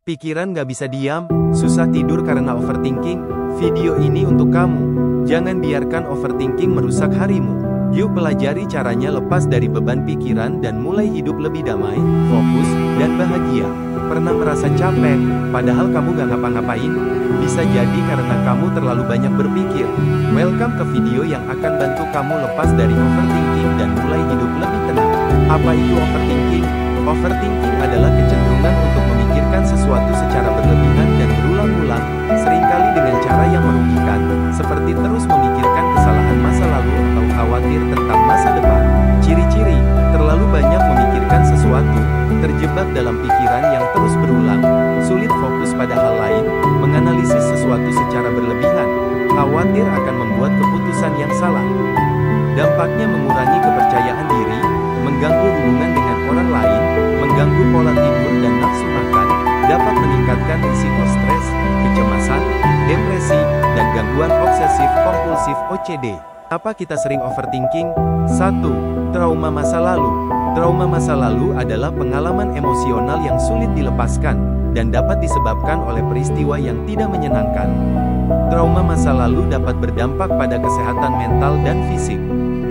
Pikiran gak bisa diam, susah tidur karena overthinking? Video ini untuk kamu. Jangan biarkan overthinking merusak harimu. Yuk pelajari caranya lepas dari beban pikiran dan mulai hidup lebih damai, fokus, dan bahagia. Pernah merasa capek, padahal kamu gak ngapa-ngapain? Bisa jadi karena kamu terlalu banyak berpikir. Welcome ke video yang akan bantu kamu lepas dari overthinking dan mulai hidup lebih tenang. Apa itu overthinking? Overthinking adalah kecenderungan untuk memikirkan sesuatu secara berlebihan dan berulang-ulang, seringkali dengan cara yang merugikan, seperti terus memikirkan kesalahan masa lalu atau khawatir tentang masa depan. Ciri-ciri, terlalu banyak memikirkan sesuatu, terjebak dalam pikiran yang terus berulang, sulit fokus pada hal lain, menganalisis sesuatu secara berlebihan, khawatir akan membuat keputusan yang salah. Dampaknya mengurangi kepercayaan diri, mengganggu hubungan dengan orang lain, mengganggu pola tidur dan nafsu makan, dapat meningkatkan risiko stres, kecemasan, depresi, dan gangguan obsesif-kompulsif OCD. Apa kita sering overthinking? 1. Trauma masa lalu. Trauma masa lalu adalah pengalaman emosional yang sulit dilepaskan, dan dapat disebabkan oleh peristiwa yang tidak menyenangkan. Trauma masa lalu dapat berdampak pada kesehatan mental dan fisik.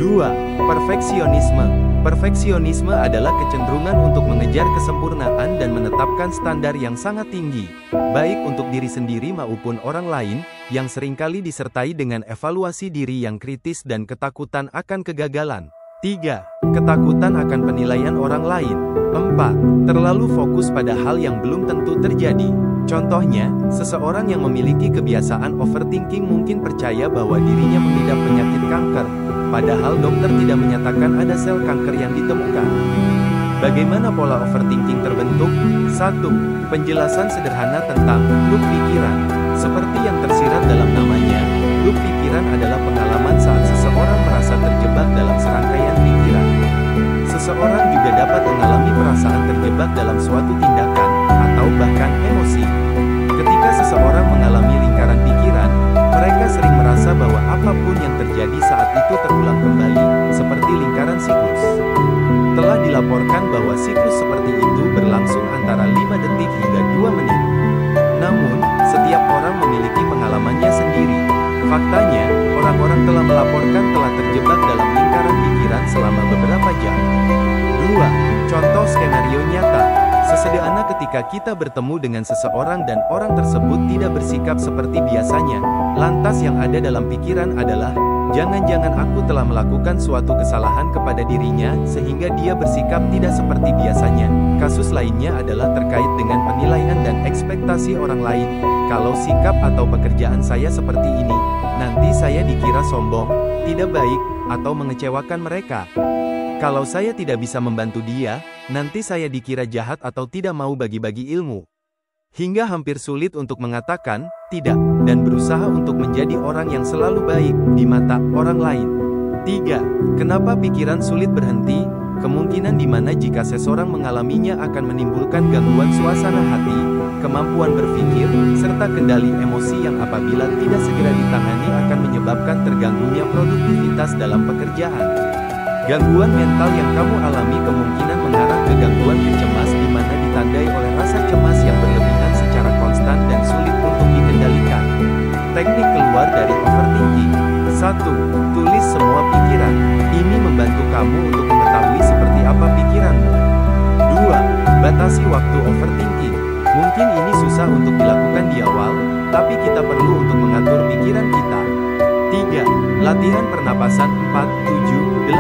2. Perfeksionisme. Perfeksionisme adalah kecenderungan untuk mengejar kesempurnaan dan menetapkan standar yang sangat tinggi, baik untuk diri sendiri maupun orang lain, yang seringkali disertai dengan evaluasi diri yang kritis dan ketakutan akan kegagalan. 3. Ketakutan akan penilaian orang lain. 4. Terlalu fokus pada hal yang belum tentu terjadi. Contohnya, seseorang yang memiliki kebiasaan overthinking mungkin percaya bahwa dirinya mengidap penyakit kanker, padahal dokter tidak menyatakan ada sel kanker yang ditemukan. Bagaimana pola overthinking terbentuk? 1. Penjelasan sederhana tentang loop pikiran. Seperti yang tersirat dalam namanya, loop pikiran adalah pengalaman saat seseorang merasa terjebak dalam serangkaian pikiran. Seseorang juga dapat mengalami perasaan terjebak dalam suatu tindakan, atau bahkan emosi. Ketika seseorang mengalami lingkaran pikiran, mereka sering merasa bahwa apapun yang terjadi saat itu terulang kembali, seperti lingkaran siklus. Telah dilaporkan bahwa siklus seperti itu berlangsung antara 5 detik hingga 2 menit. Namun, setiap orang memiliki pengalamannya sendiri. Faktanya, orang-orang telah melaporkan telah terjebak dalam lingkaran pikiran selama beberapa jam. 2. Contoh skenario nyata. Sesederhana ketika kita bertemu dengan seseorang dan orang tersebut tidak bersikap seperti biasanya, lantas yang ada dalam pikiran adalah, jangan-jangan aku telah melakukan suatu kesalahan kepada dirinya sehingga dia bersikap tidak seperti biasanya. Kasus lainnya adalah terkait dengan penilaian dan ekspektasi orang lain. Kalau sikap atau pekerjaan saya seperti ini, nanti saya dikira sombong, tidak baik, atau mengecewakan mereka. Kalau saya tidak bisa membantu dia, nanti saya dikira jahat atau tidak mau bagi-bagi ilmu. Hingga hampir sulit untuk mengatakan tidak, dan berusaha untuk menjadi orang yang selalu baik di mata orang lain. 3. Kenapa pikiran sulit berhenti? Kemungkinan di mana jika seseorang mengalaminya akan menimbulkan gangguan suasana hati, kemampuan berpikir, serta kendali emosi yang apabila tidak segera ditangani akan menyebabkan terganggunya produktivitas dalam pekerjaan. Gangguan mental yang kamu alami kemungkinan mengarah ke gangguan kecemas di mana ditandai oleh rasa cemas yang berlebihan secara konstan dan sulit untuk dikendalikan. Teknik keluar dari overthinking. 1. Tulis semua pikiran. Ini membantu kamu untuk mengetahui seperti apa pikiranmu. 2. Batasi waktu overthinking. Mungkin ini susah untuk dilakukan di awal, tapi kita perlu untuk mengatur pikiran kita. 3. Latihan pernapasan 4-7-8.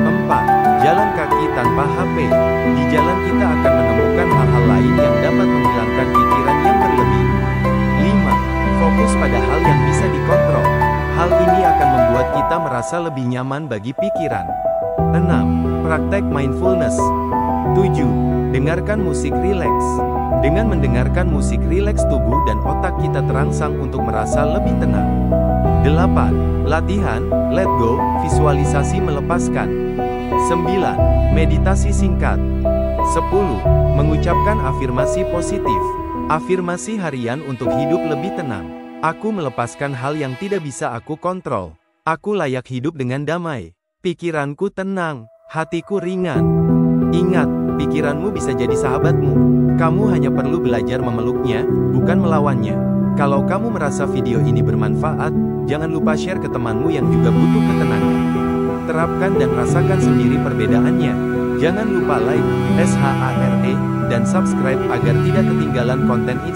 4. Jalan kaki tanpa HP. Di jalan kita akan menemukan hal-hal lain yang dapat menghilangkan pikiran yang berlebih. 5. Fokus pada hal yang bisa dikontrol. Hal ini akan membuat kita merasa lebih nyaman bagi pikiran. 6. Praktek mindfulness. 7. Dengarkan musik rileks. Dengan mendengarkan musik rileks tubuh dan otak kita terangsang untuk merasa lebih tenang. 8. Latihan, let go, visualisasi melepaskan. 9. Meditasi singkat. 10. Mengucapkan afirmasi positif. Afirmasi harian untuk hidup lebih tenang. Aku melepaskan hal yang tidak bisa aku kontrol. Aku layak hidup dengan damai. Pikiranku tenang, hatiku ringan. Ingat, pikiranmu bisa jadi sahabatmu. Kamu hanya perlu belajar memeluknya, bukan melawannya. Kalau kamu merasa video ini bermanfaat, jangan lupa share ke temanmu yang juga butuh ketenangan. Terapkan dan rasakan sendiri perbedaannya. Jangan lupa like, share, dan subscribe agar tidak ketinggalan konten inspiratif.